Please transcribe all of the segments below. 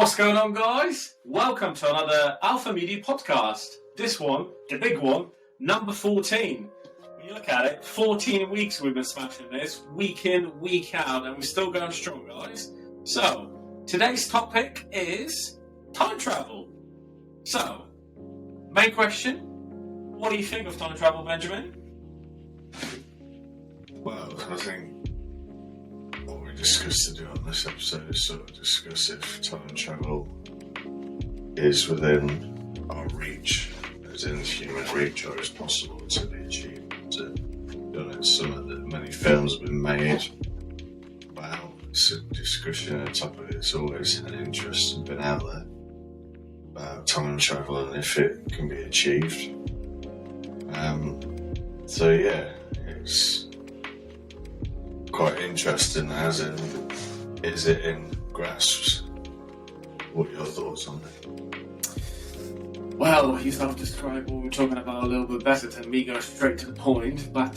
What's going on, guys? Welcome to another Alpha Media podcast. This one, the big one, number 14. When you look at it, 14 weeks we've been smashing this, week in, week out, and we're still going strong, guys. So, today's topic is time travel. So, main question, what do you think of time travel, Benjamin? Well, I think what we discussed to do on this episode is sort of discuss if time travel is within our reach, as in human reach, or is possible to be achieved. It's something that many films have been made about. It's a discussion, a topic that's always had interest and been out there about time travel and if it can be achieved. It's quite interesting, as in, is it in grasps? What are your thoughts on it? Well, you sort of described what we're talking about a little bit better than me go straight to the point, but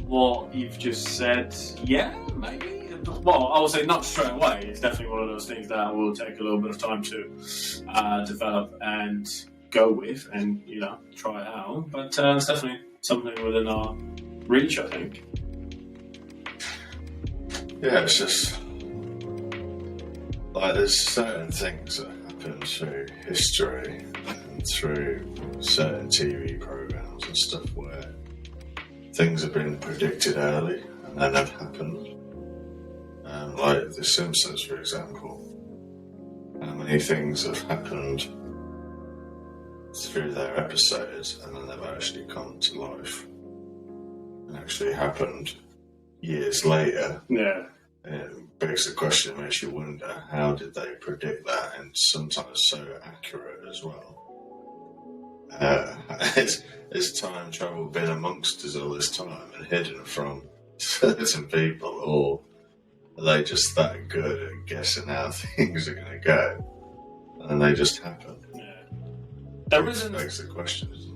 what you've just said, yeah, maybe. Well, I would say not straight away. It's definitely one of those things that will take a little bit of time to develop and go with and, try it out. But it's definitely something within our reach, I think. Yeah, it's just like there's certain things that happen through history and through certain TV programs and stuff where things have been predicted early and then have happened. Like The Simpsons, for example. How many things have happened through their episodes and then they've actually come to life and actually happened years later. Yeah. It begs the question, makes you wonder, how did they predict that, and sometimes so accurate as well. Has time travel been amongst us all this time and hidden from certain people, or are they just that good at guessing how things are going to go and they just happen? Yeah. That begs the question, isn't it?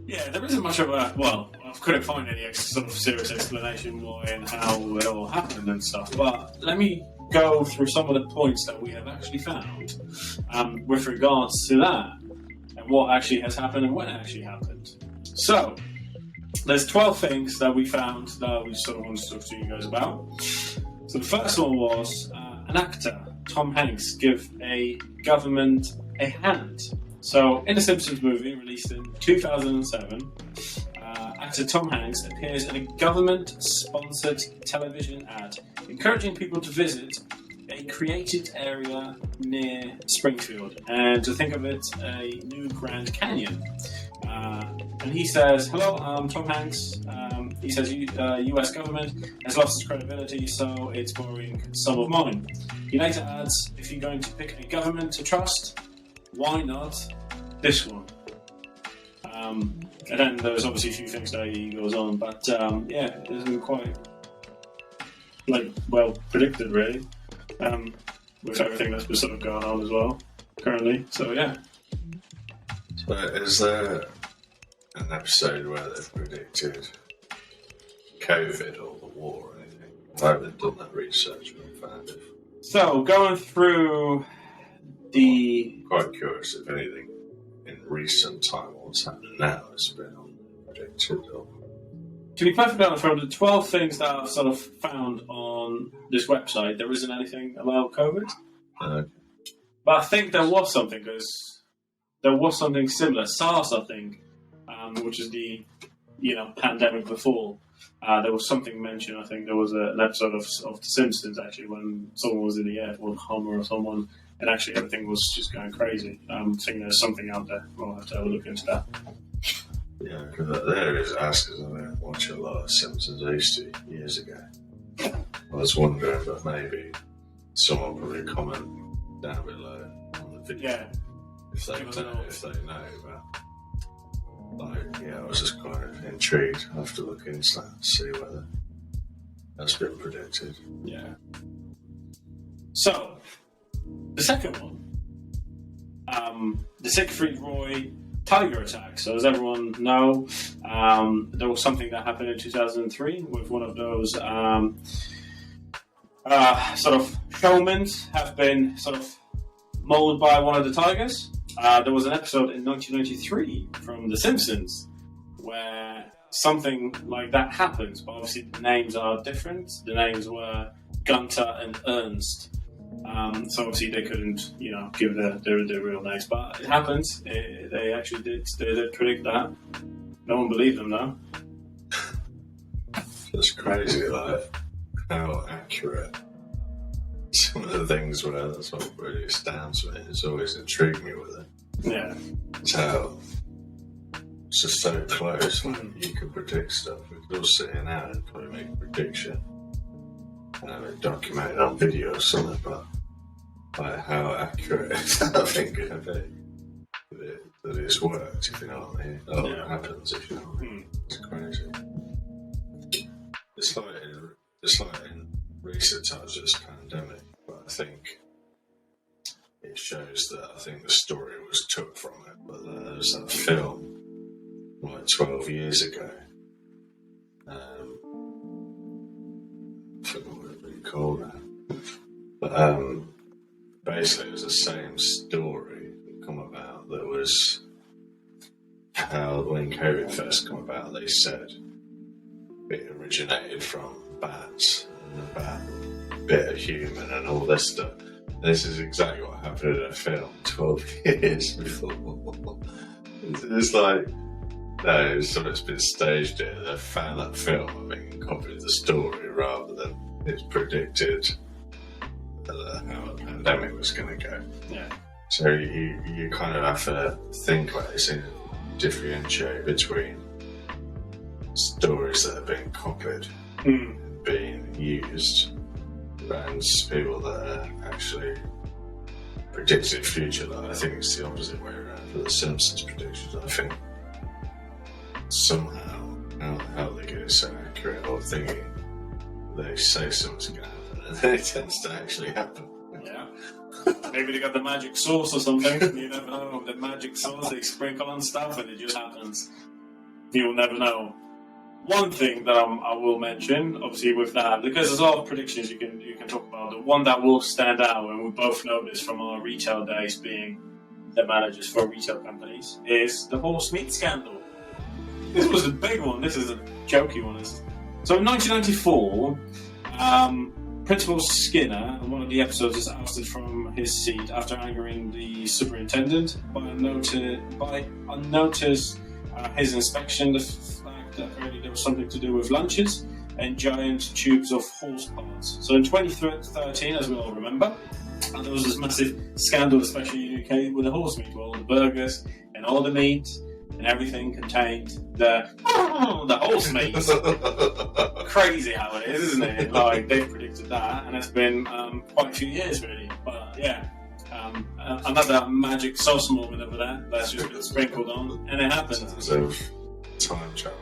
Yeah, there isn't much of a, well, I couldn't find any sort of serious explanation why and how it all happened and stuff, but let me go through some of the points that we have actually found with regards to that and what actually has happened and when it actually happened. So, there's 12 things that we found that we sort of wanted to talk to you guys about. So the first one was an actor, Tom Hanks, give a government a hand. So, in the Simpsons movie, released in 2007, actor Tom Hanks appears in a government-sponsored television ad encouraging people to visit a created area near Springfield and to think of it a new Grand Canyon. And he says, "Hello, I'm Tom Hanks." He says, "U.S. government has lost its credibility, so it's borrowing some of mine." He later adds, "If you're going to pick a government to trust, why not this one?" And then there's obviously a few things that he goes on, but it isn't quite well predicted, really, with everything that's been sort of going on as well currently. So yeah. So is there an episode where they've predicted COVID or the war or anything? I haven't done that research, but found it. So going through the... Quite curious if anything in recent time, what's happening now has been predicted. Or... To be perfectly honest, from the 12 things that I've sort of found on this website, there isn't anything about COVID. But I think there was something, because there was something similar, SARS, I think, which is the pandemic before. There was something mentioned. I think there was an episode of The Simpsons actually when someone was in the air, or Homer or someone, and actually everything was just going crazy. I think there's something out there. We'll have to have a look into that. Yeah, because there is asking. I mean, watch a lot of Simpsons I used to years ago. I was wondering, but maybe someone will probably comment down below on the video. Yeah. If they know about. I was just kind of intrigued. I have to look into that and see whether that's been predicted. Yeah. So, the second one, the Siegfried Roy tiger attack. So, as everyone know, there was something that happened in 2003 with one of those sort of showmen have been sort of mauled by one of the tigers. There was an episode in 1993 from The Simpsons where something like that happens, but obviously the names are different. The names were Gunter and Ernst. So obviously they couldn't, give their real names, but it happened. They actually did. They did predict that. No one believed them, though. It's crazy, like how accurate some of the things were. That's what really astounds me. It's always intrigued me with it. Yeah. It's how it's just so close. Like, you can predict stuff. We could all sit in out and probably make a prediction. Document it on video or something, but like how accurate I think it would be that it's worked, if you know what I mean. Or it happens, if you know what I mean. It's crazy. It's like in recent times of this pandemic, but I think it shows that I think the story was took from it. But there was that film like 12 years ago. I forgot what it really called now. But basically it was the same story that come about. That was how when COVID first came about, they said it originated from bats and the bat bit of human and all this stuff. This is exactly what happened in a film 12 years before. It's like, no, something's been staged here. They found that film, I think, and copied the story rather than it's predicted how the pandemic was going to go. Yeah. So you kind of have to think about this and differentiate between stories that have been copied and being used and people that are actually predicting the future. Like, I think it's the opposite way around for the Simpsons predictions. I think somehow how they get it so accurate, or thinking they say something's going to happen and then it tends to actually happen. Yeah. Maybe they got the magic sauce or something. You never know. The magic sauce they sprinkle on stuff and it just happens. You'll never know. One thing that I will mention, obviously, with that, because there's a lot of predictions you can talk about. The one that will stand out, and we both know this from our retail days, being the managers for retail companies, is the horse meat scandal. This was a big one. This is a jokey one. So in 1994, Principal Skinner, in one of the episodes, is ousted from his seat after angering the superintendent by unnoticed his inspection. The fact that apparently there was something to do with lunches and giant tubes of horse parts. So in 2013, as we all remember, there was this massive scandal, especially in the UK, with the horse meat, all the burgers and all the meat and everything contained the horse meat. Crazy how it is, isn't it? Like, they've predicted that, and it's been quite a few years, really. But yeah, another magic sauce moment over there that's just been sprinkled on, and it happened. In terms of time travel.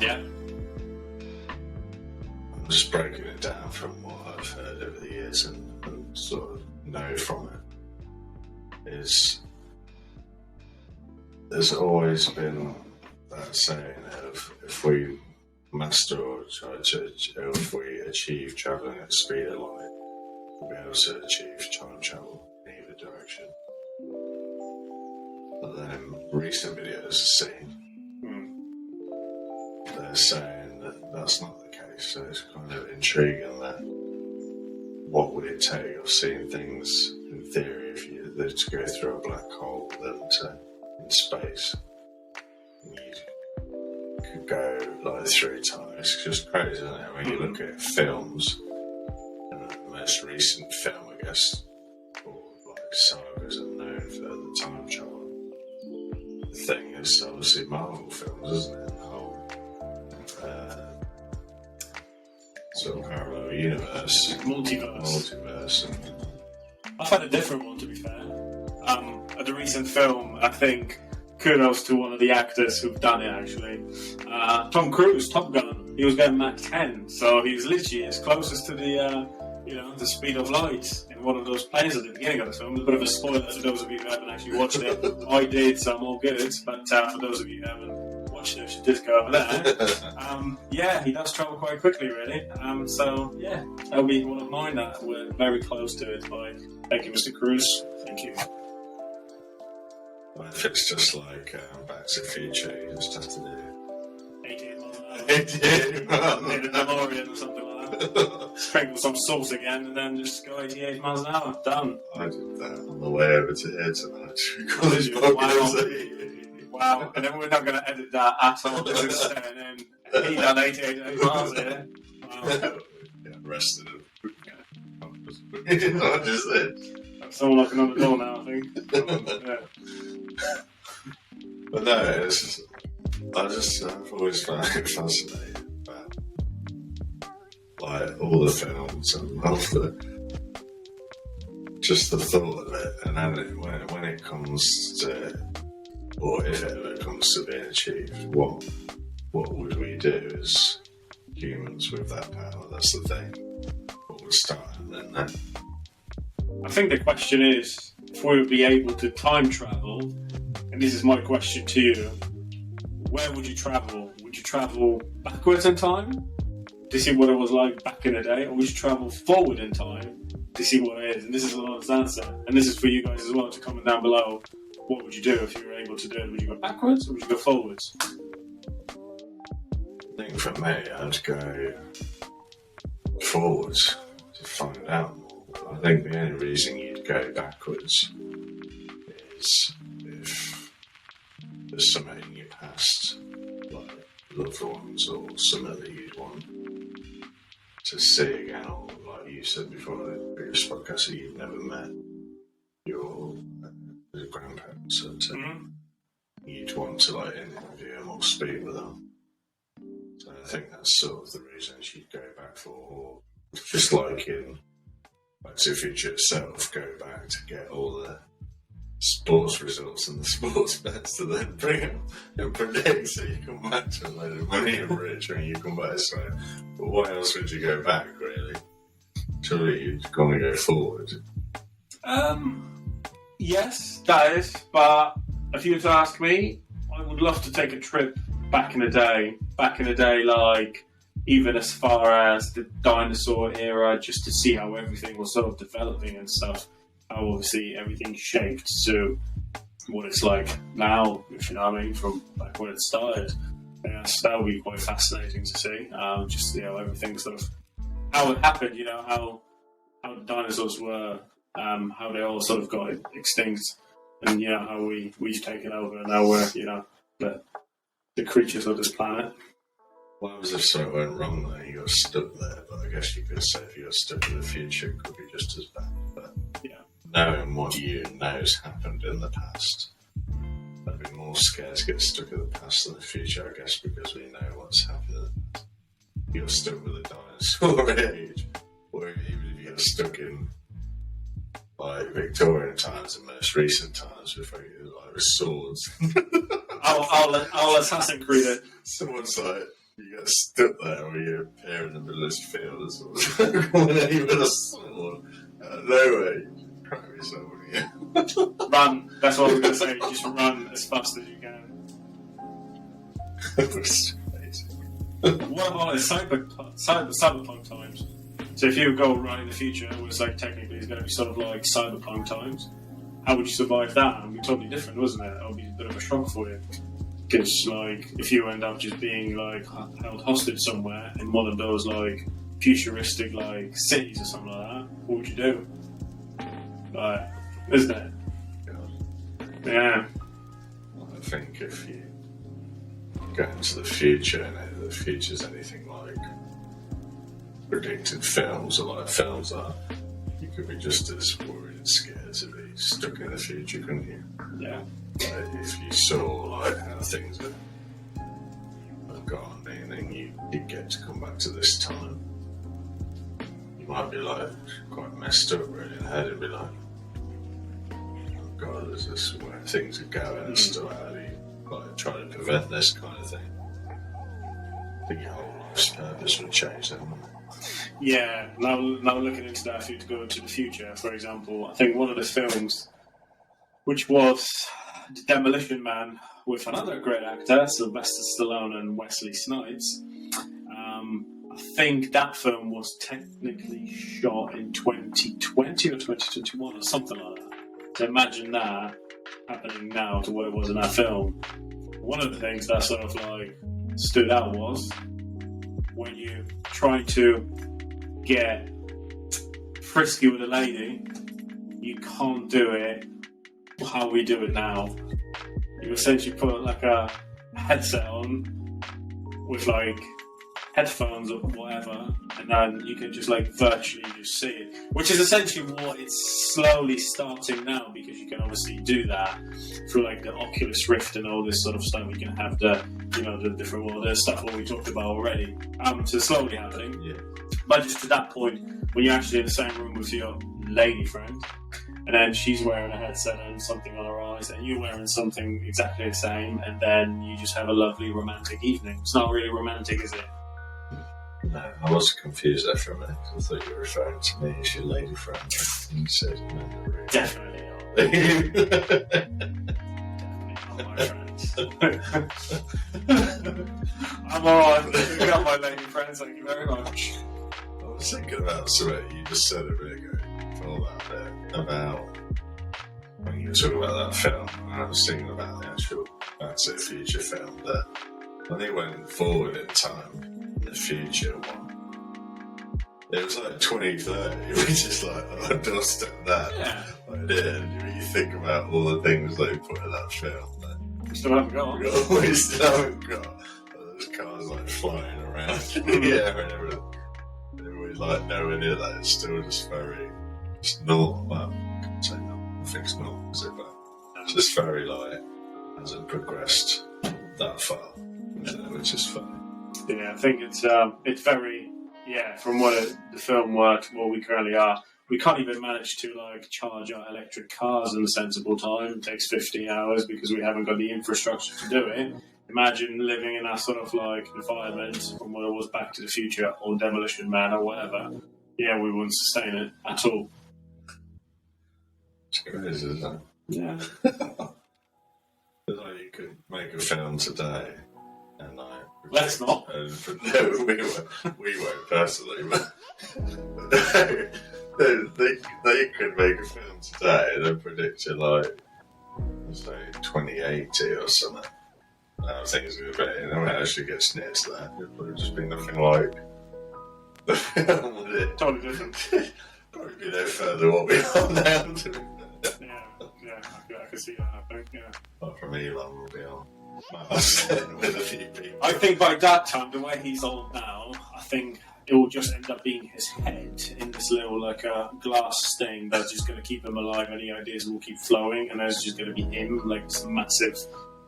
Yeah. I'm just breaking it down from what I've heard over the years and sort of know from it. Is there's always been that saying of if we master or if we achieve travelling at the speed of light, we'll be able to achieve time travel in either direction. But then in recent videos I've seen, they're saying that that's not the case. So it's kind of intriguing that what would it take? I've seen things in theory if you were to go through a black hole in space, you could go like 3 times. It's just crazy, isn't it? When you look at films, and the most recent film, I guess, or like sagas are known for the time travel. The thing is obviously Marvel films, isn't it? The whole sort of parallel universe, multiverse. I've had a different one, to be fair. At the recent film, I think kudos to one of the actors who've done it, actually. Tom Cruise, Top Gun. He was going Mach 10, so he was literally as closest to the speed of light in one of those planes at the beginning of the film. A bit of a spoiler for those of you who haven't actually watched it. I did, so I'm all good. But for those of you who haven't watched it, you should just go over there. Yeah, he does travel quite quickly, really. So yeah, that'll be one of mine that we're very close to it by Thank you, Mr. Cruz. Thank you. If it's just like Back to the Future, you just have to do 88 miles an hour. 88 miles In a DeLorean or something like that. Sprinkle some salt again and then just go 88 miles an hour. Done. I did that on the way over to here tonight to record this podcast. Wow. And then we're not going to edit that at all. This is staying in. He done 88 miles here. Wow. Yeah, arrested him. I just said. Someone knocking on the door now, I think. Yeah. But no, I've always found it fascinating about like all the films and love just the thought of it, and then when it comes to, or if it ever comes to being achieved, what would we do as humans with that power? That's the thing. What would start happening then? I think the question is, if we would be able to time travel, and this is my question to you, where would you travel? Would you travel backwards in time to see what it was like back in the day, or would you travel forward in time to see what it is? And this is an honest answer, and this is for you guys as well to comment down below. What would you do if you were able to do it? Would you go backwards or would you go forwards? I think for me, I'd go forwards to find out more. I think the only reason you'd go backwards is if there's something in your past, like loved ones or something that you'd want to see again, or like you said before in the previous podcast, that you've never met your grandparents, and you'd want to like interview them or speak with them. So I think that's sort of the reasons you'd go back for, or just like in Back to the Future itself, go back to get all the sports results and the sports bets to then bring them and predict, so you come back to a load of money and rich when you come back. So, but why else would you go back, really? Surely you'd want to go forward. Yes, that is, but if you were to ask me, I would love to take a trip back in the day, like even as far as the dinosaur era, just to see how everything was sort of developing and stuff, how obviously everything shaped to what it's like now, if you know what I mean, from back when it started. Yes, that would be quite fascinating to see, just, you know, everything sort of, how it happened, you know, how the dinosaurs were, how they all sort of got extinct, and, you know, how we've taken over, and now we're, you know, the creatures of this planet. What was if something went wrong there? You got stuck there, but I guess you could say if you got stuck in the future, it could be just as bad. But yeah, knowing what you know has happened in the past, I'd be more scared to get stuck in the past than the future, I guess, because we know what's happening. You're stuck with the dinosaur age, or even if you're stuck in like Victorian times and most recent times with swords. I'll Assassin's Creed it. Someone's like, you get stuck there, or you appear in the middle of this field or something, coming at you with a sword. No way. Crack yourself again. Run. That's what I was going to say. Just run as fast as you can. What about cyberpunk times? So if you go right in the future, it was like technically it's going to be sort of like cyberpunk times. How would you survive that? It would be totally different, wasn't it? It would be a bit of a shock for you. Because, like, if you end up just being, like, held hostage somewhere in one of those, like, futuristic, like, cities or something like that, what would you do? Like, isn't it? Yeah. Well, I think if you go into the future and the future's anything like predicted films or like films are, you could be just as worried and scared to be stuck in the future, couldn't you? Yeah. Like, if you saw like how things have gone and then you get to come back to this time, you might be like quite messed up really in the head and be like, oh god, is this where things are going and stuff? How do you like try to prevent this kind of thing? I think your whole life's purpose would change then. Yeah, now looking into that, if you to go into the future, for example, I think one of the films, which was The Demolition Man, with another great actor, Sylvester Stallone and Wesley Snipes, I I think that film was technically shot in 2020 or 2021 or something like that. So imagine that happening now to what it was in that film. One of the things that sort of like stood out was when you try to get frisky with a lady, you can't do it how we do it now. You essentially put like a headset on with like headphones or whatever, and then you can just like virtually just see it, which is essentially what it's slowly starting now, because you can obviously do that through like the Oculus Rift and all this sort of stuff. You can have the, you know, the different, well, there's stuff that we talked about already. So slowly happening. Yeah. But just to that point, when you're actually in the same room with your lady friend, and then she's wearing a headset and something on her eyes, and you're wearing something exactly the same, and then you just have a lovely romantic evening. It's not really romantic, is it? No, I was confused there for a minute, because I thought you were referring to me as your lady friend. And you said, no, really. Definitely not. Definitely not my friends. I'm alright. You got my lady friends, thank you very much. I was thinking about something you just said a bit ago, all that bit, about when you were talking about that film, and I was thinking about the actual Back to the Future film, that when they went forward in time, the future one, it was like 2030, which is like, oh, I doorstep that. Yeah. Like, when you think about all the things they put in that film, We still haven't got. we still haven't got. There's cars like flying around in the air and everything. And we like nowhere near that. It's still just very, just normal. Well, I can't say normal. I think it's normal, is it? But it's just very like, hasn't progressed that far, which is funny. Yeah, I think it's very, yeah, from what the film worked, what we currently are, we can't even manage to like charge our electric cars in a sensible time. It takes 50 hours because we haven't got the infrastructure to do it. Imagine living in that sort of like environment from what it was Back to the Future or Demolition Man or whatever. Yeah, we wouldn't sustain it at all. It's crazy, isn't it? Yeah. Like you could make a film today and like... Let's not. No, we won't personally, but they could make a film today and predict it like, say, 2080 or something. I think it's going to be, and when it actually gets near to that, it would just be nothing like the film, would it? Totally different. Probably be no further what we are now. Yeah, I can see that happening, yeah. Apart from Elon will be on Mars with a few people. I think by that time, the way he's old now, I think it will just end up being his head in this little like glass thing that's just going to keep him alive. Any ideas will keep flowing, and there's just going to be him, like this massive,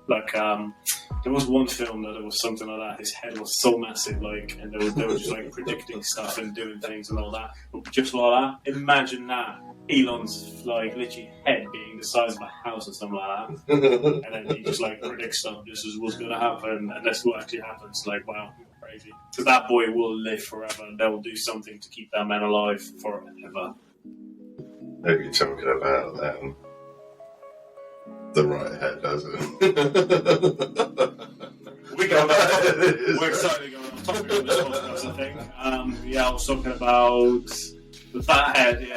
like there was one film that there was something like that. His head was so massive, like, and they were just like predicting stuff and doing things and all that. But just like that, imagine that. Elon's like literally head being the size of a house or something like that, and then he just like predicts stuff. This is what's going to happen, and that's what actually happens. Like, wow, crazy. Because that boy will live forever, and they'll do something to keep that man alive forever. Maybe you're talking about the right head, doesn't it? We're excited to go on topic on this podcast, I think. Yeah, I was talking about that head. Yeah.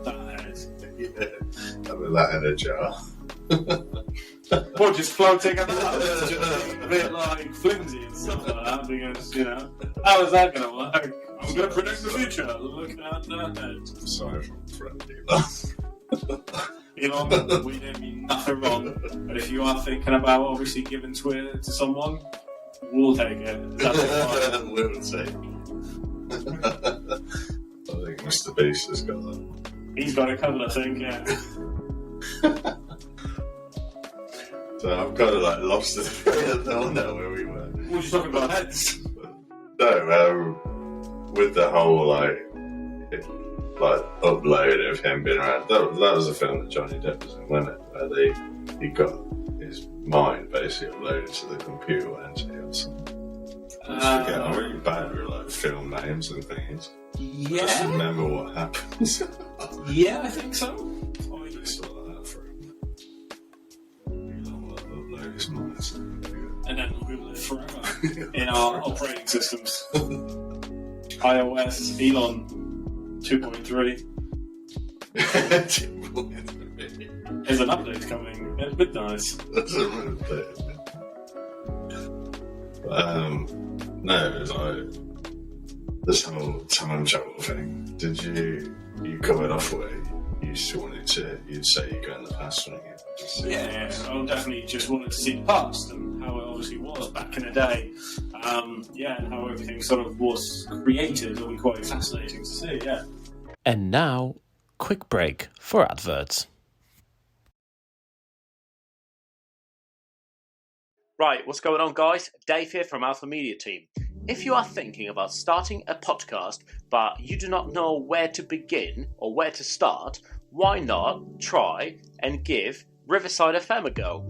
That head. Yeah, with that in a jar. Well, just floating up just a bit like flimsy and stuff like that, because, you know, how is that going to work? I'm going to predict the future. Look at that head. Sorry from friendly. Elon, we didn't mean nothing wrong, but if you are thinking about obviously giving Twitter to someone, we'll take it. We'll take it. I think Mr. Beast has got that. He's got it covered, I think, yeah. So I've kind of like lost the thread. I don't know where we were. What were you talking about, heads? No, with the whole like upload of him being around. That was a film that Johnny Depp was in, wasn't it? Where he got his mind basically uploaded to the computer, wasn't he, or something. I'm really bad with like film names and things. Yeah. Just remember what happens. Yeah, I think so. I just saw that for him. Elon will upload his mind. And then we'll live forever in our operating systems. iOS Elon 2.3. There's an update coming at midnight. That's a update. No, like this whole time travel thing. Did you covered off where you just wanted to? You'd say you go in the past, wouldn't you? Yeah, I definitely just wanted to see the past and how it obviously was back in the day. And how everything sort of was created. It'll be quite fascinating to see. Yeah. And now, quick break for adverts. Right, what's going on, guys? Dave here from Alpha Media Team. If you are thinking about starting a podcast, but you do not know where to begin or where to start, why not try and give Riverside FM a go?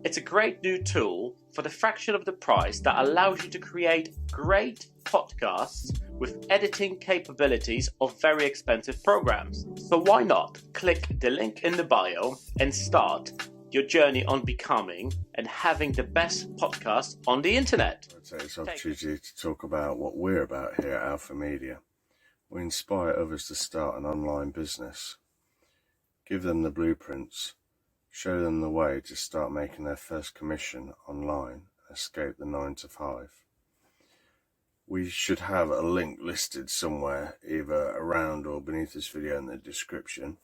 It's a great new tool for the fraction of the price that allows you to create great podcasts with editing capabilities of very expensive programs. So why not click the link in the bio and start your journey on becoming and having the best podcast on the internet. I'd say it's an opportunity to talk about what we're about here at Alpha Media. We inspire others to start an online business, give them the blueprints, show them the way to start making their first commission online and escape the 9 to 5. We should have a link listed somewhere, either around or beneath this video in the description.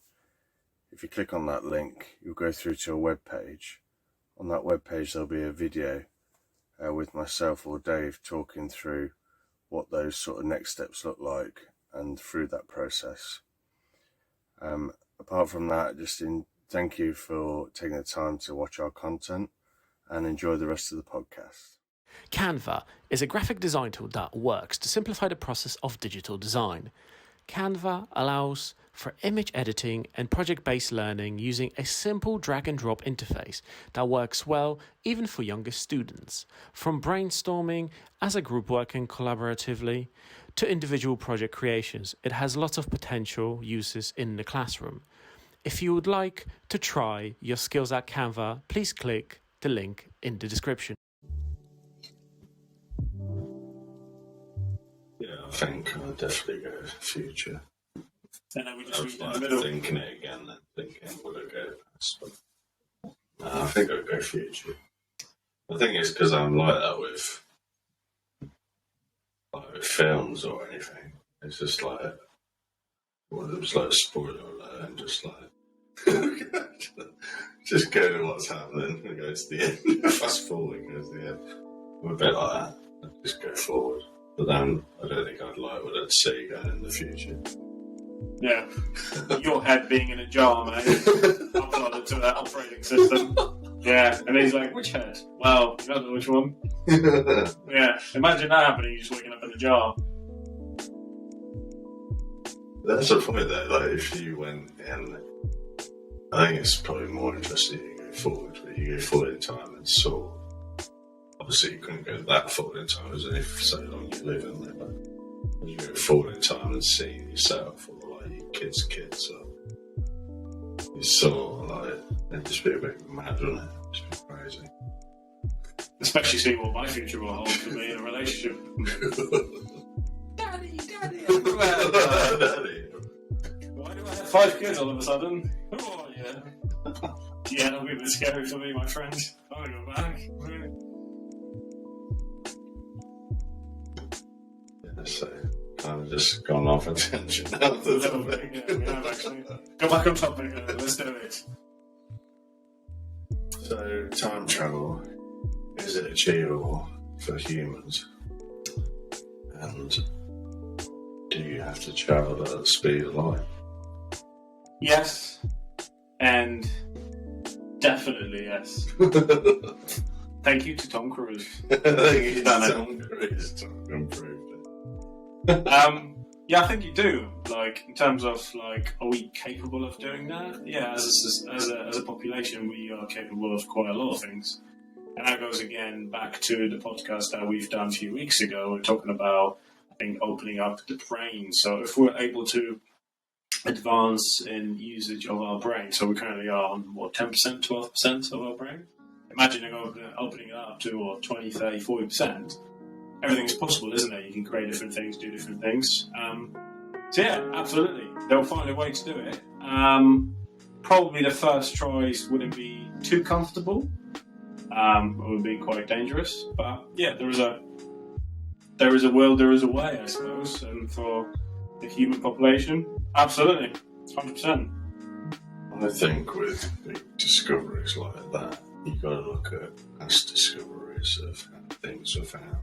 If you click on that link, you'll go through to a web page. On that web page, there'll be a video with myself or Dave talking through what those sort of next steps look like and through that process. Apart from that, thank you for taking the time to watch our content and enjoy the rest of the podcast. Canva is a graphic design tool that works to simplify the process of digital design. Canva allows for image editing and project-based learning using a simple drag-and-drop interface that works well even for younger students. From brainstorming as a group working collaboratively to individual project creations, it has lots of potential uses in the classroom. If you would like to try your skills at Canva, please click the link in the description. Yeah, I think I'll definitely go future. And then we just I was meet in the like middle. thinking it again, then thinking, would I go past? But no, I think I'll go future. I think it's because I'm like that with films or anything. It's just like, well, it was like a spoiler alert, and just like, just go to what's happening and go to the end. Fast forward, go to the end. I'm a bit like that. I just go forward. But then I don't think I'd like what I'd see going in the future. Yeah. Your head being in a jar, mate. Uploaded to that operating system. Yeah. And he's like, which head? Well, you don't know which one. Yeah. Imagine that happening, you just waking up in a jar. That's the point though, like if you went in, I think it's probably more interesting you go forward, but you go forward in time and saw. Obviously you couldn't go that forward in time as if so long you live in there, but you go forward in time and see yourself or like your kids' or you saw like it'd just be a bit mad, wouldn't it? It'd just be crazy. Especially seeing what my future will hold for me in a relationship. Daddy. Daddy. Why do I have 5 kids all of a sudden? Oh, yeah. Yeah, that'll be a bit scary for me, my friend. I'm gonna go back. Yeah, so kind of just gone off a tangent now. A little bit, yeah, we have actually. Go back on topic, let's do it. So, time travel, is it achievable for humans? And do you have to travel at the speed of light? Yes, and definitely yes. Thank you to Tom Cruise. He's done it. Tom Cruise improved it. Yeah, I think you do. Like, in terms of, like, are we capable of doing that? Yeah, as a population, we are capable of quite a lot of things. And that goes again back to the podcast that we've done a few weeks ago. We're talking about, I think, opening up the brain. So if we're able to advance in usage of our brain, so we currently are on, 10%, 12% of our brain? Imagine opening it up to 20, 30, 40%. everything's possible, isn't it? You can create different things, do different things. So yeah, absolutely, they'll find a way to do it. Probably the first tries wouldn't be too comfortable. It would be quite dangerous. But yeah, there is a will, there is a way, I suppose. And for the human population, absolutely, 100%. I think with big discoveries like that, you've got to look at past discoveries of how things were found.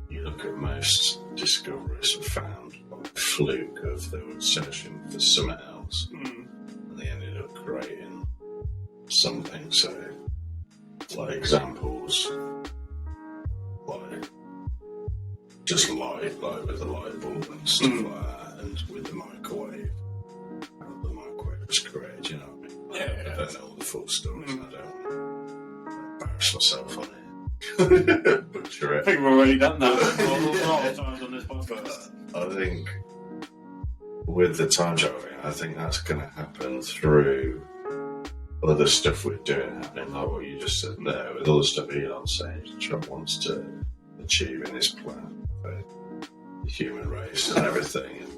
You look at most discoveries were found by fluke of they were searching for something else, and they ended up creating something. So, like examples, like just light, like with the light bulb and stuff like that, and with the microwave. How the microwave was created, you know what I mean? I don't know all the full stories. I don't want to embarrass myself on it. Butcher it. I think we've already done that a lot of times on this podcast. I think with the time traveling, I think that's going to happen through other stuff we're doing happening, like what you just said there, with all the stuff Elon's saying Trump wants to achieve in his plan for the human race and everything, and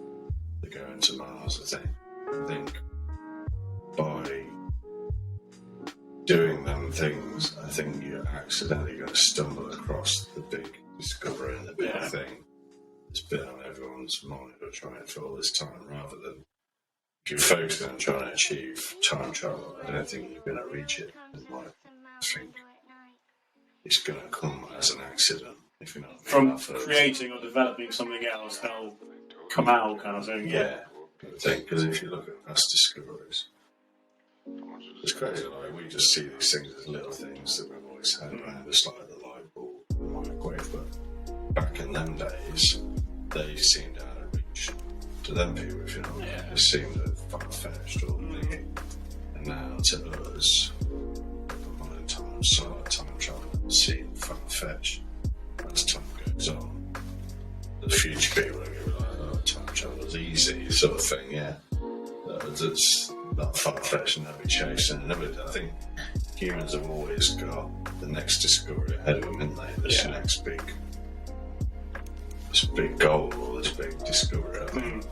they're going to Mars. I think by doing them things, I think you're accidentally going to stumble across the big discovery and the big thing that's been on everyone's mind or trying for all this time, rather than if you're focused on trying to achieve time travel, I don't think you're going to reach it. I think it's going to come as an accident, if you know what I mean. From creating or developing something else, they'll come out, kind of thing. Yeah, I think, because if you look at past discoveries, it's crazy, like we just see these things as little things that we've always had around us, like the light bulb, the microwave, but back in them days, they seemed out of reach to them people, if you know what I mean. It seemed far-fetched or big. And now to us, modern times, so like time travel seem far-fetched as time goes on. The future people are going to be like, oh, time travel is easy, sort of thing, yeah. It's not far-fetched and they'll be chasing. I think humans have always got the next discovery ahead of them, haven't they? This big goal or this big discovery, I think.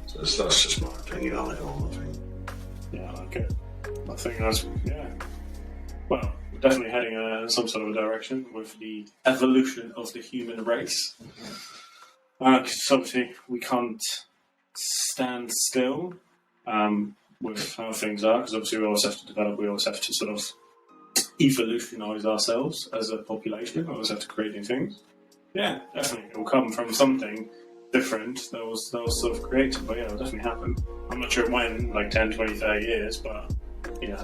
So that's just my opinion on it all, I think. Yeah, I like it. I think that's, well, we're definitely heading in some sort of a direction with the evolution of the human race. Because obviously we can't stand still with how things are, because obviously we always have to develop, we always have to sort of evolutionise ourselves as a population, we always have to create new things. Yeah, definitely. It will come from something different that was sort of created, but yeah, it'll definitely happen. I'm not sure when, like 10, 20, 30 years, but yeah,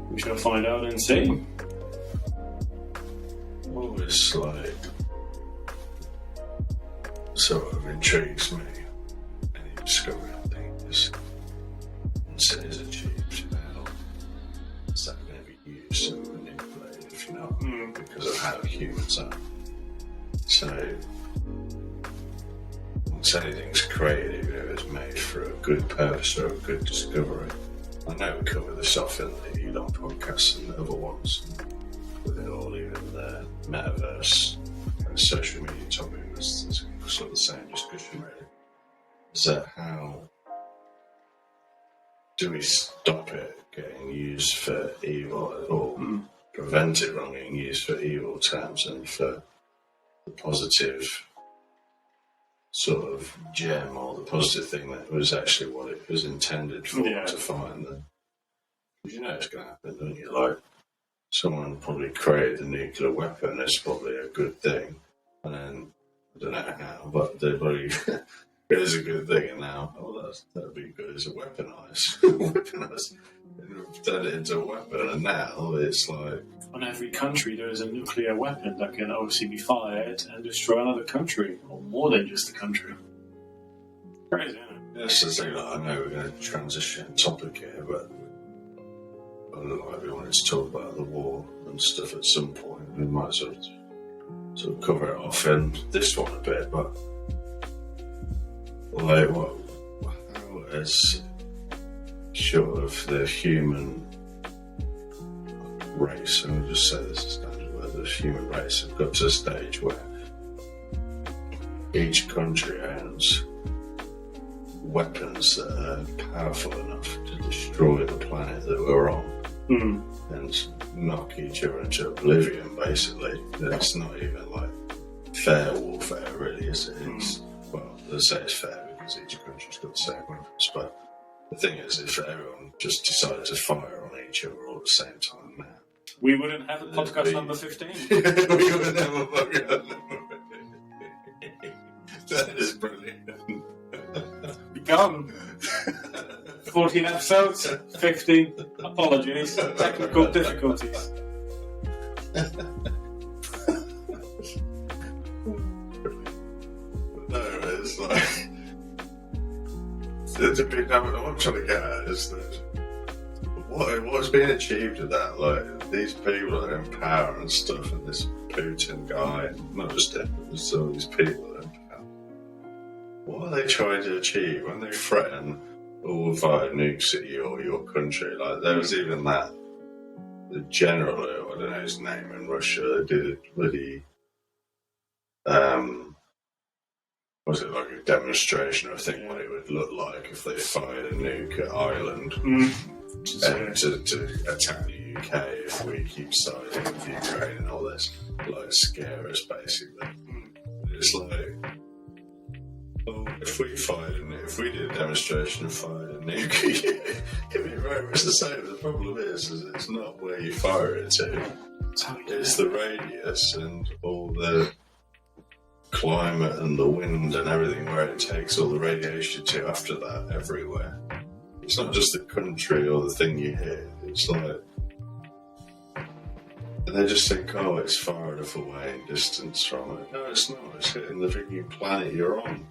we shall find out and see. Always like sort of intrigues me. Any discovery I think is once it is achieved, how is that going to be used and manipulated, if you know what I mean, because of how humans are. So once anything's created, even if it's made for a good purpose or a good discovery, I know we cover this off in the Elon podcast and other ones, with it all, even the metaverse, social media topic, it's sort of the same discussion really. Is that how do we stop it getting used for evil at all? Prevent it from getting used for evil terms and for the positive sort of gem or the positive thing that was actually what it was intended for to find. Because you know it's going to happen, don't you? Like, someone probably created a nuclear weapon, it's probably a good thing. And then, I don't know how, but they probably, it is a good thing, and now, that'd be good as a weaponized. Turn it into a weapon, and now it's like, on every country there is a nuclear weapon that can obviously be fired and destroy another country, or more than just a country. Crazy, isn't it? That's the thing, like, I know we're going to transition topic here, but I look like we wanted to talk about the war and stuff at some point. We might sort of cover it off in this one a bit, but like, how is sort of the human race, and we'll just say this is standard word, the human race have got to a stage where each country owns weapons that are powerful enough to destroy the planet that we're on and knock each other into oblivion, basically. It's not even like fair warfare, really, is it? It's, well, let's say it's fair because each country's got the same weapons, but the thing is, if everyone just decided to fire on each other all at the same time now, we wouldn't have a podcast number 15. we wouldn't have a podcast number 15. That is brilliant. Gone. 14 episodes, 15 apologies, technical difficulties. No, it's like what I'm trying to get at is that what's being achieved with that, like these people that are in power and stuff, and this Putin guy, and not just him, but there's all these people that are in power. What are they trying to achieve when they threaten all fire nukes at you or your country? Like there was even that the general, I don't know his name, in Russia did it really was it like a demonstration or a thing what it would look like if they fired a nuke at Ireland and to attack the UK if we keep siding with Ukraine and all this, like scare us basically. It's like, well, if we did a demonstration and fired a nuke, it'd be very much the same. The problem is it's not where you fire it to, it's the radius and all the climate and the wind and everything where it takes all the radiation to after that everywhere. It's not just the country or the thing you hit, it's like they just think, oh, it's far enough away in distance from it. No, it's not, it's hitting the freaking planet you're on.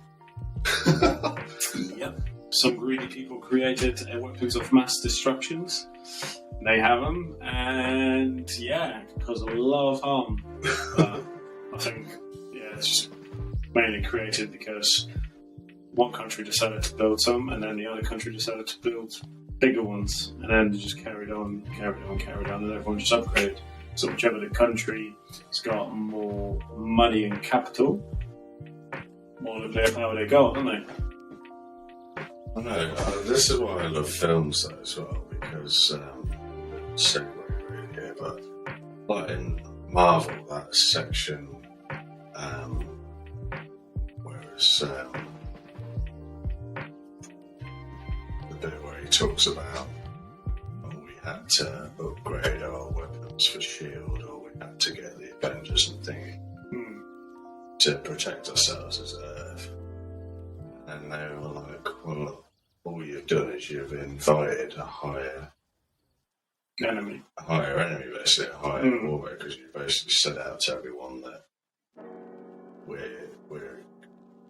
Yep. Some greedy people created weapons of mass destructions. They have them, and yeah, cause a lot of harm. I think, yeah, it's just mainly created because one country decided to build some, and then the other country decided to build bigger ones, and then they just carried on, and everyone just upgraded. So whichever the country has got more money and capital, more nuclear power they got, don't they? I know, this is why I love films though as well, because segue really here, but like in Marvel, that section whereas the bit where he talks about we had to upgrade our weapons for S.H.I.E.L.D. or we had to get the Avengers and things to protect ourselves as Earth. And they were like, well, all you've done is you've invited a higher enemy, basically, a higher warfare, because you basically set out to everyone that we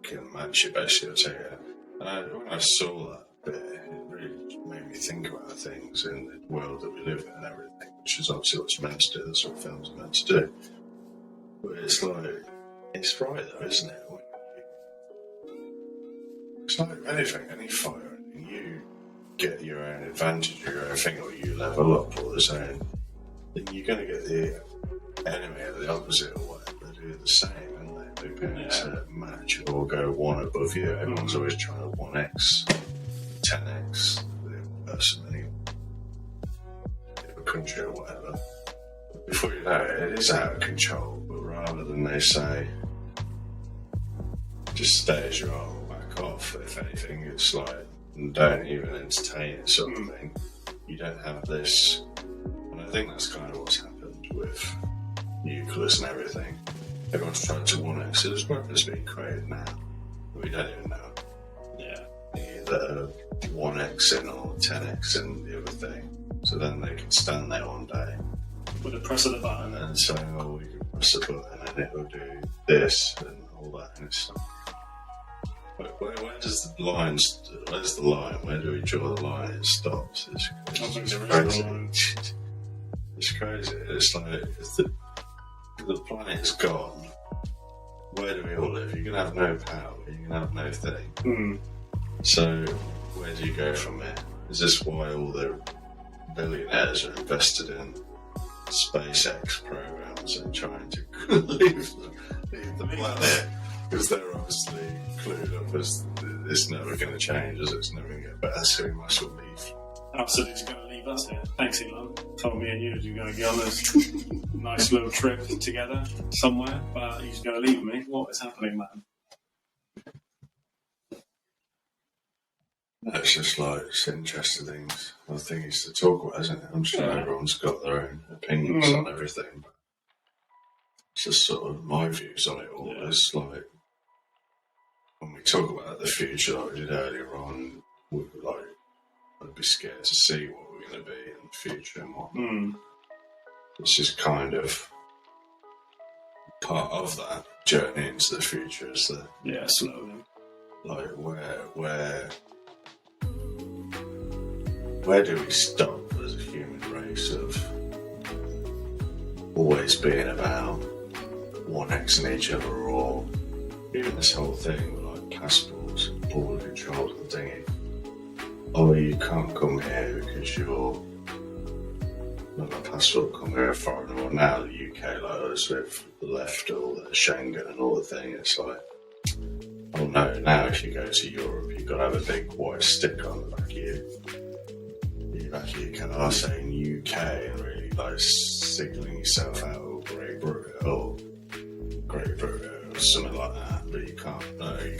can match you, basically, or take it. And when I saw that bit, it really made me think about things in the world that we live in and everything, which is obviously what it's meant to do. That's what films are meant to do. But it's like, it's right though, isn't it? It's like anything, any fire, you get your own advantage, your own thing, or you level up or the same, then you're going to get the enemy or the opposite or whatever do the same, and they're going to match or go one above you. Everyone's always trying to 1x, 10x the other person, a country or whatever. Before you know it, it is out of control, but rather than they say, just stay as you are, back off, if anything, it's like, don't even entertain it sort of thing. You don't have this, and I think that's kind of what's happened with nucleus and everything. Everyone's trying to 1x, so there's weapons being created now, we don't even know. Yeah. Either 1x in or 10x in the other thing, so then they can stand there one day with the press of the button and say, oh, we can press the button and it will do this and all that kind of stuff. Where does the line? Where's the line? Where do we draw the line? It stops. It's crazy. It's crazy. It's like if the planet's gone. Where do we all live? You're gonna have no power. You're gonna have no thing. So where do you go from there? Is this why all the billionaires are invested in SpaceX program ones are trying to leave the planet because they're obviously clued up as it's never going to change, as it's never going to get better, so we must all leave. Absolutely, he's going to leave us here. Thanks, Elon. Told me and you that you're going to get on this nice little trip together somewhere, but he's going to leave me. What is happening, man? It's just like, it's interesting things. The thing is to talk about, isn't it? I'm sure everyone's got their own opinions on everything, but it's just sort of my views on it all. It's like, when we talk about the future, like we did earlier on, I'd be scared to see what we're going to be in the future and what. It's just kind of part of that journey into the future. Is that slowly. Like where do we stop as a human race of always being about one Xing each other, or even this whole thing with like passports and border controls and thingy. Oh, you can't come here because you're not a passport, come here a foreigner. Or now the UK, like us, we've left all the Schengen and all the thing. It's like, oh no, now if you go to Europe, you've got to have a big white sticker on the back of your car saying UK and really like signalling yourself out, or Great Britain or something like that. But you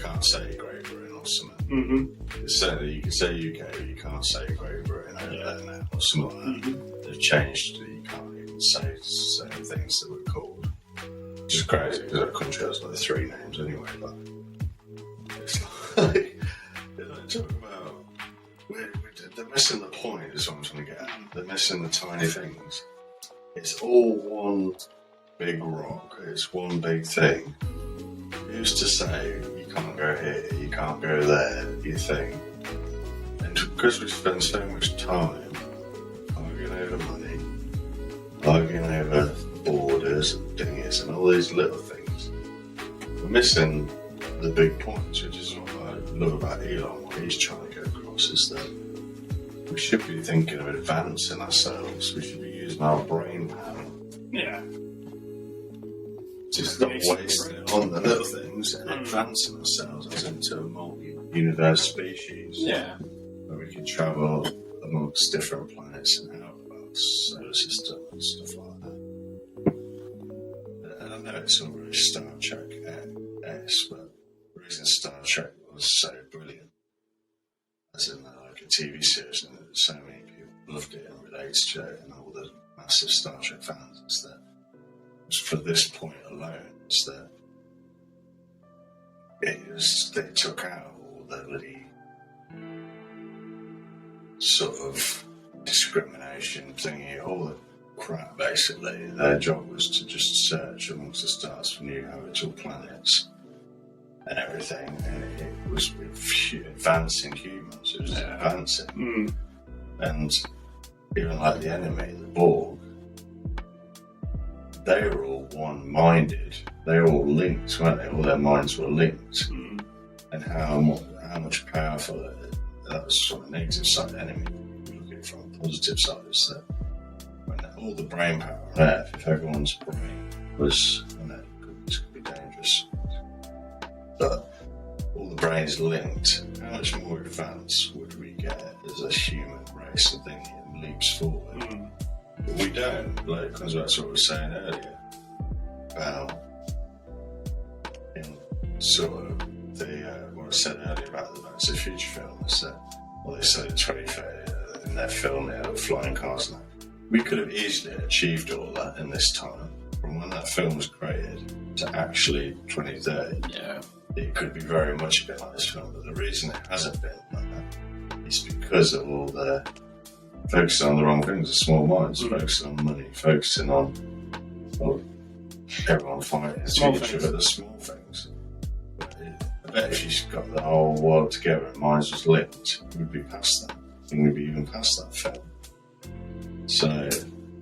can't say Great Britain or something. Certainly you can say UK, but you can't say Great Britain over there now or something like that. They've changed, you can't even say certain things that were called. Which is crazy because our country has like 3 names anyway, but it's like, talk about, they're missing the point, is what I'm trying to get at. They're missing the tiny things. It's all one big rock, it's one big thing. Who's to say you can't go here, you can't go there, you think? And because we spend so much time arguing over money, arguing over borders and thingies and all these little things, we're missing the big points, which is what I love about Elon. What he's trying to get across is that we should be thinking of advancing ourselves. We should be using our brain power. Yeah. Just not wasting it on the little things and advancing ourselves as into a multi-universe species. Yeah. Where we can travel amongst different planets and out of our solar system and stuff like that. And I know it's all very Star Trek-esque, but the reason Star Trek was so brilliant, as in like a TV series, and so many people loved it and related to it, and all the massive Star Trek fans, is that for this point alone, is that they took out all the bloody sort of discrimination thingy, all the crap basically. Their job was to just search amongst the stars for new habitable planets and everything, and it was advancing humans, it was advancing. And even like the enemy, the Borg, they were all one-minded, they were all linked, weren't they? All their minds were linked. And how much powerful that was from the negative side of the enemy. Looking from a positive side, is that when all the brain power on Earth, if everyone's brain was, this could be dangerous, but all the brains linked, how much more advanced would we get as a human race and thinking leaps forward? But we don't. Like, it comes back to what I was saying earlier about in sort of what I said earlier about the Back to the Future film. Is that, well, they said 2030 in their film, flying cars now. We could have easily achieved all that in this time, from when that film was created to actually 2030. Yeah. It could be very much a bit like this film, but the reason it hasn't been like that is because of all the focusing on the wrong things, the small minds, focusing on money, focusing on everyone fighting each other, the small things. But I bet if you got the whole world together and minds was linked, we'd be past that. And we'd be even past that film. So,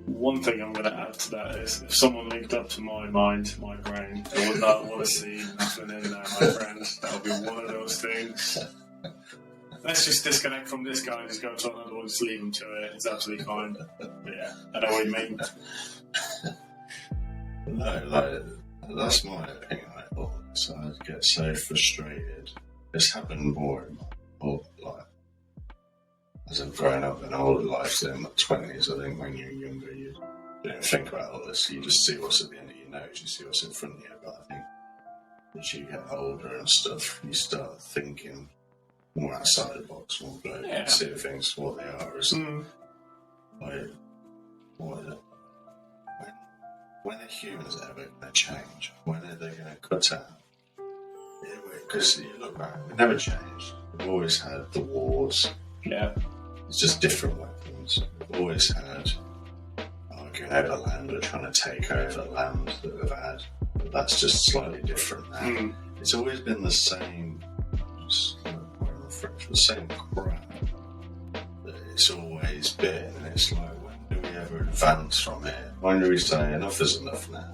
one thing I'm going to add to that is, if someone linked up to my mind, my brain, I would not want to see nothing in there, my friend. That would be one of those things. Let's just disconnect from this guy and just go to another one, just leave him to it. It's absolutely fine. But yeah, I know what you mean. No, like, that's my opinion on it all. So I get so frustrated. It's happened more in my whole life. As I've grown up in older life, in my 20s, I think when you're younger, you don't think about all this. You just see what's at the end of your nose, you see what's in front of you. But I think as you get older and stuff, you start thinking more outside the box, more global, Yeah. see things for what they are. Like, when are humans ever going to change? When are they going to cut out? Because you look back, we never changed. We've always had the wars. Yeah. It's just different weapons. We've always had arguing over land or trying to take over land that we've had. But that's just slightly different now. It's always been the same, the same crap that it's always been. And it's like, when do we ever advance from here? When do we say enough is enough now?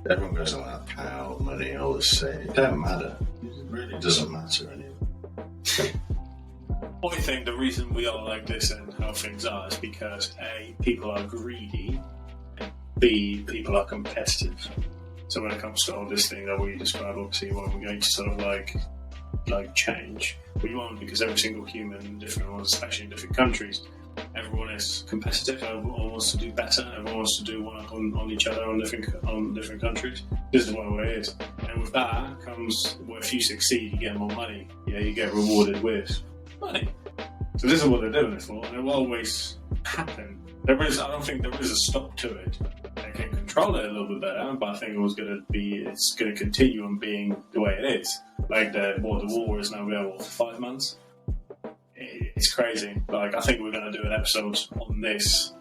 Everyone goes on about power, money, all this shit. It don't matter. It really doesn't matter anymore. I think the reason we are like this and how things are is because A, people are greedy, and B, people are competitive. So when it comes to all this thing that we describe, obviously, when we're going to sort of like change, we won't, because every single human in different ones, especially in different countries, everyone is competitive. Everyone wants to do better. Everyone wants to do one on each other on different countries. This is what it is. And with that comes, well, if you succeed, you get more money. Yeah, you get rewarded with money. So this is what they're doing it for, and it will always happen. I don't think there is a stop to it. They can control it a little bit better, but I think it's going to continue on being the way it is. Like the war is now going for 5 months. It's crazy. Like, I think we're going to do an episode on this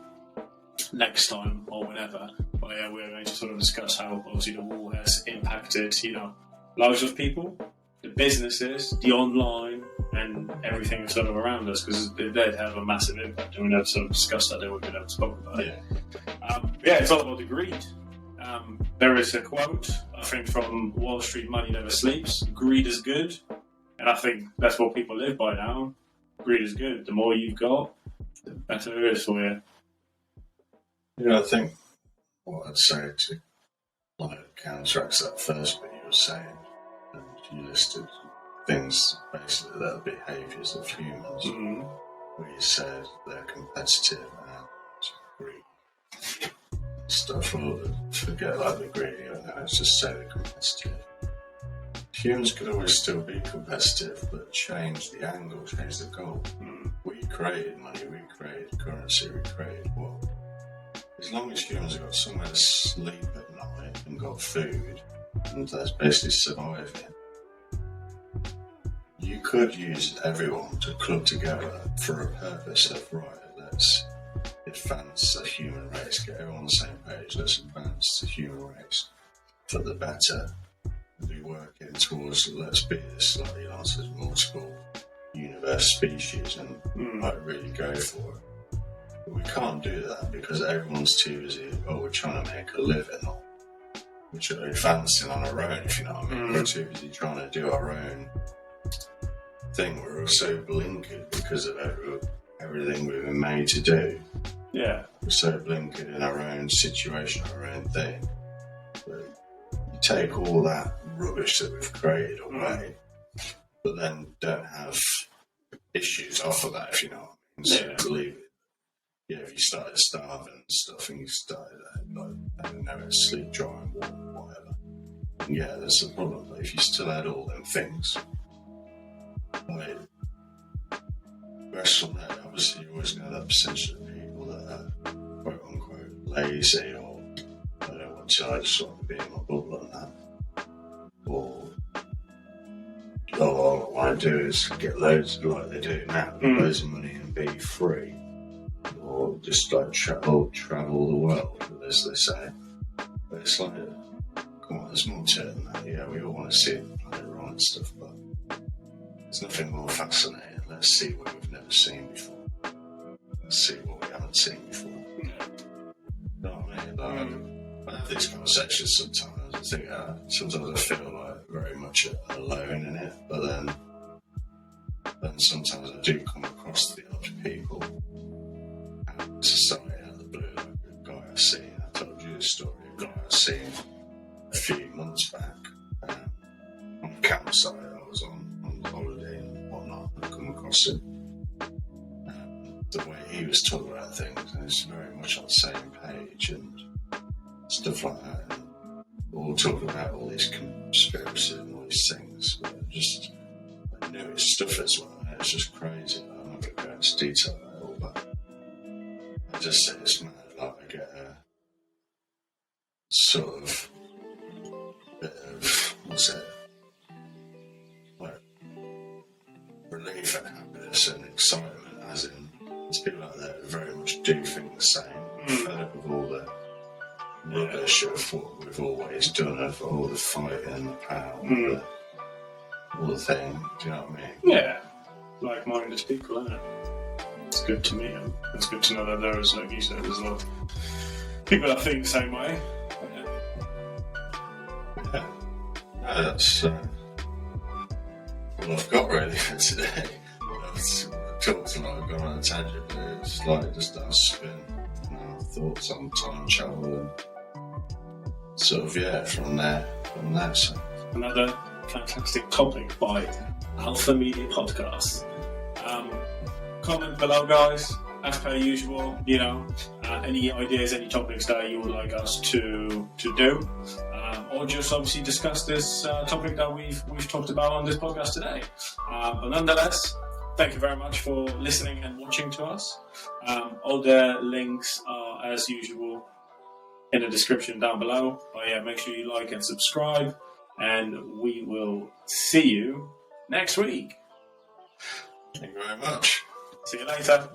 next time or whenever. But yeah, we're going to sort of discuss how obviously the war has impacted, lives of people, the businesses, the online, and everything sort of around us, because it did have a massive impact. And we never sort of discussed that, we never spoke about it. It's all about the greed. There is a quote, I think, from Wall Street: "Money never sleeps. Greed is good." And I think that's what people live by now. Greed is good. The more you've got, the better it is for you. Yeah, I think what I'd say to counteract that first bit you were saying, and you listed things basically that are behaviours of humans, where you said they're competitive and greedy stuff. Well, forget like the greedy, let's just say they're competitive. Humans could always still be competitive, but change the angle, change the goal. We created money, we created currency, we created what? As long as humans have got somewhere to sleep at night and got food, and that's basically surviving, you could use everyone to club together for a purpose of, right, let's advance the human race, get everyone on the same page, let's advance the human race for the better. Be working towards, let's be this multiple universe species and really go for it. But we can't do that because everyone's too busy. We're trying to make a living, or we're advancing on our own, if you know what I mean. We're too busy trying to do our own thing. We're also blinkered because of everything we've been made to do. Yeah. We're so blinkered in our own situation, our own thing. But you take all that rubbish that we've created away, but then don't have issues off of that, if you know what I mean. So believe it. Yeah, if you started starving and stuff, and you started having no sleep, drying, warm, whatever, yeah, there's a problem. But if you still had all them things, rest from that, obviously you're always going to have that percentage of people that are quote unquote lazy, or I don't know what I just want to be in my bubble and that. Or all I want to do is get loads, like they do now, loads of money and be free, or just travel the world, as they say. But it's like, come on, there's more to it than that. Yeah, we all want to see it later on and stuff, but there's nothing more fascinating. Let's see what we've never seen before. Let's see what we haven't seen before. You know what I mean? I have these conversations sometimes. I think sometimes I feel very much alone in it, but then sometimes I do come across the other people out in society out of the blue, like a guy I've seen. I told you the story of a seen a few months back on a campsite. I was on holiday and whatnot, and I come across him. The way he was talking about things, and it's very much on the same page and stuff like that. And all talking about all these conspiracies and all these things, but just I knew his stuff as well. And it's just crazy. I'm not going to go into detail about it all, but I just say it's mad. Like I get a sort of bit of like relief and happiness and excitement, as in there's people out there who very much do think the same. Fed up with all the rubbish of what we've always done, of all the fighting and the power, all the thing. Do you know what I mean? Yeah, like-minded people, isn't it? It's good to meet them. It's good to know that there is, like you said, there's a lot of people that think the same way. Yeah. That's all I've got really for today. I've talked and I've gone on a tangent, but it's like just our spin and our thoughts on time travel and sort of, from there. So. Another fantastic topic by Alpha Media Podcast. Comment below, guys, as per usual. Any ideas, any topics that you would like us to do, or just obviously discuss this topic that we've talked about on this podcast today. But nonetheless, thank you very much for listening and watching to us. All the links are, as usual, in the description down below. But yeah, make sure you like and subscribe, and we will see you next week. Thank you very much. See you later.